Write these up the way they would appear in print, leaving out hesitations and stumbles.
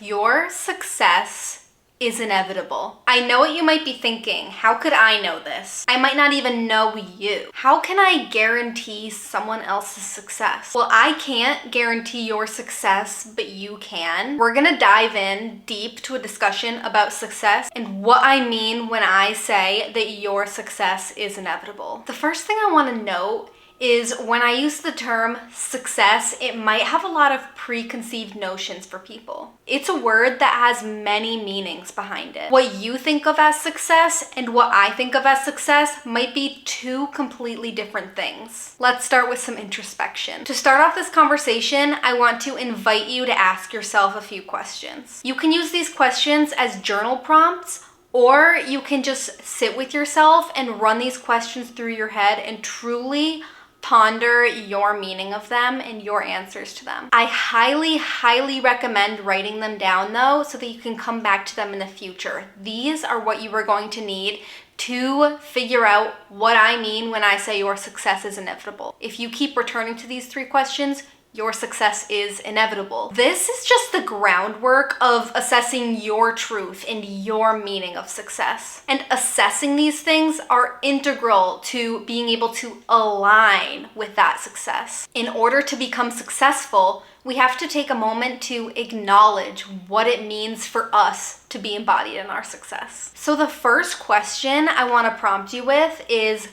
Your success is inevitable. I know what you might be thinking. How could I know this? I might not even know you. How can I guarantee someone else's success? Well, I can't guarantee your success, but you can. We're gonna dive in deep to a discussion about success and what I mean when I say that your success is inevitable. The first thing I wanna note is when I use the term success, it might have a lot of preconceived notions for people. It's a word that has many meanings behind it. What you think of as success and what I think of as success might be two completely different things. Let's start with some introspection. To start off this conversation, I want to invite you to ask yourself a few questions. You can use these questions as journal prompts, or you can just sit with yourself and run these questions through your head and truly ponder your meaning of them and your answers to them. I highly recommend writing them down though, so that you can come back to them in the future. These are what you are going to need to figure out what I mean when I say your success is inevitable. If you keep returning to these three questions, your success is inevitable. This is just the groundwork of assessing your truth and your meaning of success. And assessing these things are integral to being able to align with that success. In order to become successful, we have to take a moment to acknowledge what it means for us to be embodied in our success. So the first question I want to prompt you with is,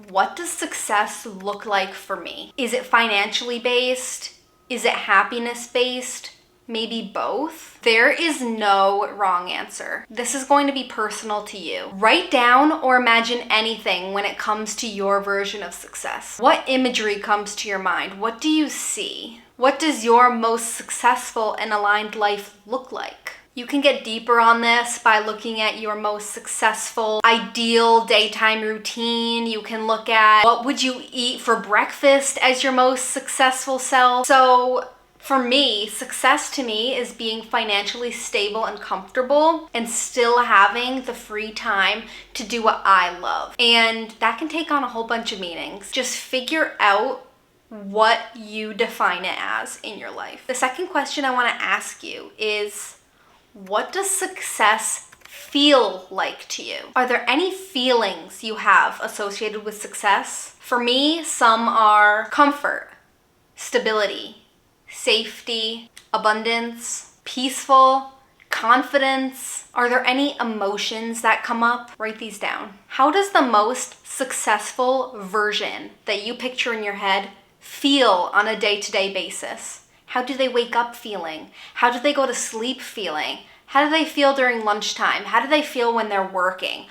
what does success look like for me? Is it financially based? Is it happiness based? Maybe both? There is no wrong answer. This is going to be personal to you. Write down or imagine anything when it comes to your version of success. What imagery comes to your mind? What do you see? What does your most successful and aligned life look like? You can get deeper on this by looking at your most successful, ideal daytime routine. You can look at what would you eat for breakfast as your most successful self. So for me, success to me is being financially stable and comfortable and still having the free time to do what I love. And that can take on a whole bunch of meanings. Just figure out what you define it as in your life. The second question I want to ask you is, what does success feel like to you? Are there any feelings you have associated with success? For me, some are comfort, stability, safety, abundance, peaceful, confidence. Are there any emotions that come up? Write these down. How does the most successful version that you picture in your head feel on a day-to-day basis? How do they wake up feeling? How do they go to sleep feeling? How do they feel during lunchtime? How do they feel when they're working?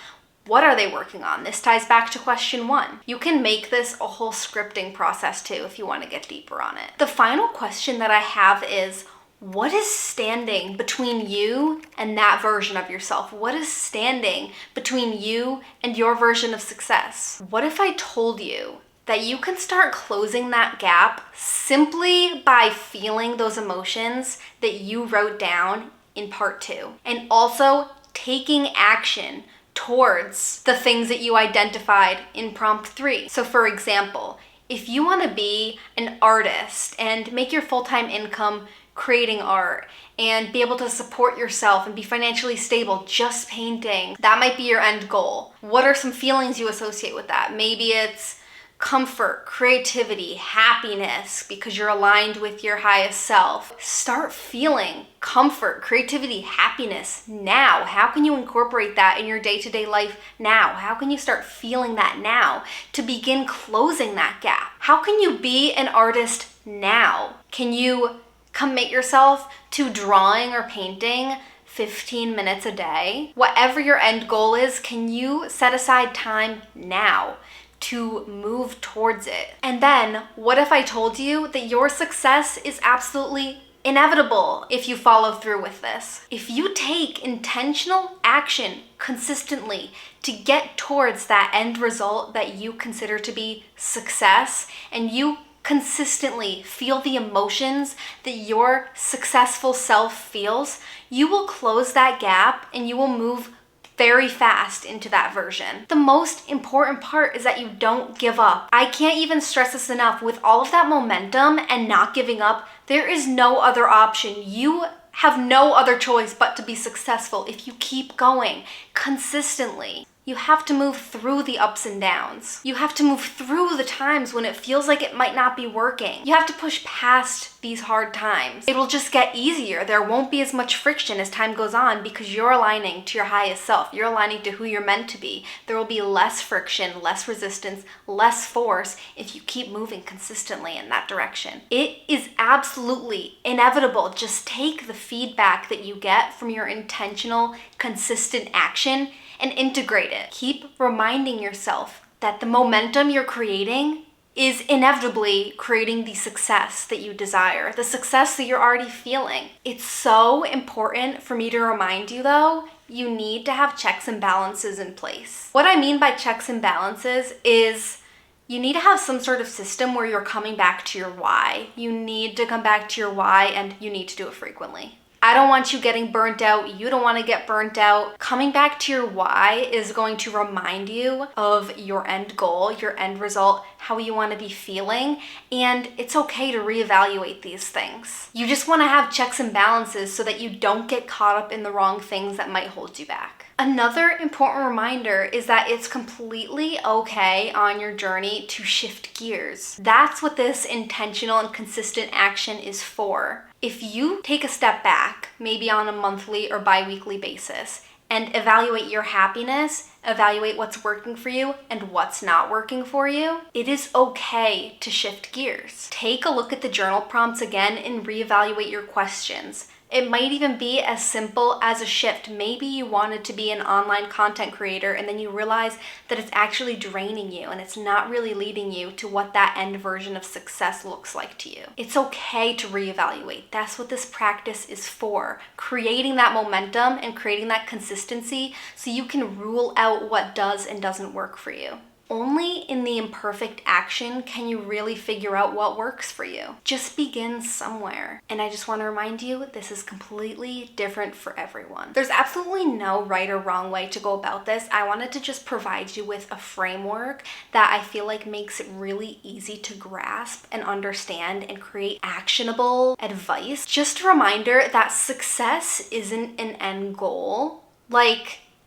What are they working on? This ties back to question 1. You can make this a whole scripting process too if you want to get deeper on it. The final question that I have is, what is standing between you and that version of yourself? What is standing between you and your version of success? What if I told you that you can start closing that gap simply by feeling those emotions that you wrote down in part 2, and also taking action towards the things that you identified in prompt 3. So for example, if you want to be an artist and make your full-time income creating art and be able to support yourself and be financially stable just painting, that might be your end goal. What are some feelings you associate with that? Maybe it's comfort, creativity, happiness, because you're aligned with your highest self. Start feeling comfort, creativity, happiness now. How can you incorporate that in your day-to-day life now? How can you start feeling that now to begin closing that gap? How can you be an artist now? Can you commit yourself to drawing or painting 15 minutes a day? Whatever your end goal is, can you set aside time now to move towards it? And then, what if I told you that your success is absolutely inevitable if you follow through with this? If you take intentional action consistently to get towards that end result that you consider to be success, and you consistently feel the emotions that your successful self feels, you will close that gap and you will move very fast into that version. The most important part is that you don't give up. I can't even stress this enough. With all of that momentum and not giving up, there is no other option. You have no other choice but to be successful if you keep going consistently. You have to move through the ups and downs. You have to move through the times when it feels like it might not be working. You have to push past these hard times. It will just get easier. There won't be as much friction as time goes on because you're aligning to your highest self. You're aligning to who you're meant to be. There will be less friction, less resistance, less force if you keep moving consistently in that direction. It is absolutely inevitable. Just take the feedback that you get from your intentional, consistent action and integrate it. Keep reminding yourself that the momentum you're creating is inevitably creating the success that you desire, the success that you're already feeling. It's so important for me to remind you though, you need to have checks and balances in place. What I mean by checks and balances is you need to have some sort of system where you're coming back to your why. You need to come back to your why and you need to do it frequently. I don't want you getting burnt out. You don't want to get burnt out. Coming back to your why is going to remind you of your end goal, your end result, how you want to be feeling, and it's okay to reevaluate these things. You just want to have checks and balances so that you don't get caught up in the wrong things that might hold you back. Another important reminder is that it's completely okay on your journey to shift gears. That's what this intentional and consistent action is for. If you take a step back, maybe on a monthly or bi-weekly basis, and evaluate your happiness, evaluate what's working for you and what's not working for you, it is okay to shift gears. Take a look at the journal prompts again and reevaluate your questions. It might even be as simple as a shift. Maybe you wanted to be an online content creator and then you realize that it's actually draining you and it's not really leading you to what that end version of success looks like to you. It's okay to reevaluate. That's what this practice is for. Creating that momentum and creating that consistency so you can rule out what does and doesn't work for you. Only in the imperfect action can you really figure out what works for you. Just begin somewhere. And I just want to remind you, this is completely different for everyone. There's absolutely no right or wrong way to go about this. I wanted to just provide you with a framework that I feel like makes it really easy to grasp and understand and create actionable advice. Just a reminder that success isn't an end goal.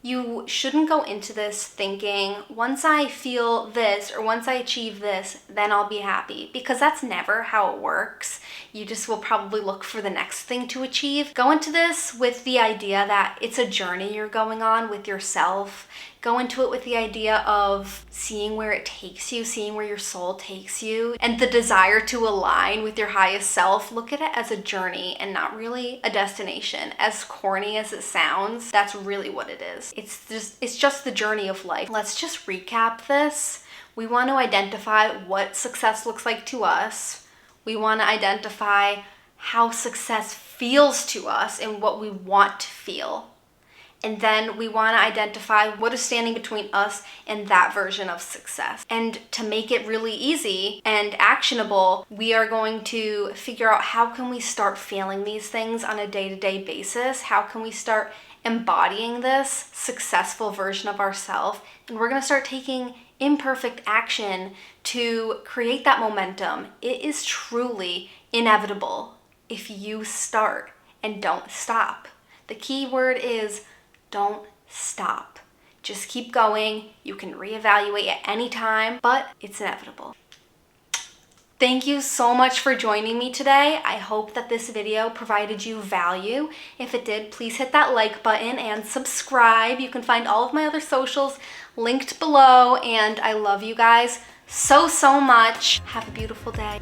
You shouldn't go into this thinking, once I feel this or once I achieve this, then I'll be happy, because that's never how it works. You just will probably look for the next thing to achieve. Go into this with the idea that it's a journey you're going on with yourself. Go into it with the idea of seeing where it takes you, seeing where your soul takes you, and the desire to align with your highest self. Look at it as a journey and not really a destination. As corny as it sounds, that's really what it is. It's just the journey of life. Let's just recap this. We want to identify what success looks like to us. We want to identify how success feels to us and what we want to feel. And then we want to identify what is standing between us and that version of success. And to make it really easy and actionable, we are going to figure out how can we start feeling these things on a day-to-day basis? How can we start embodying this successful version of ourselves? And we're going to start taking imperfect action to create that momentum. It is truly inevitable if you start and don't stop. The key word is don't stop. Just keep going. You can reevaluate at any time, but it's inevitable. Thank you so much for joining me today. I hope that this video provided you value. If it did, please hit that like button and subscribe. You can find all of my other socials linked below, and I love you guys so much. Have a beautiful day.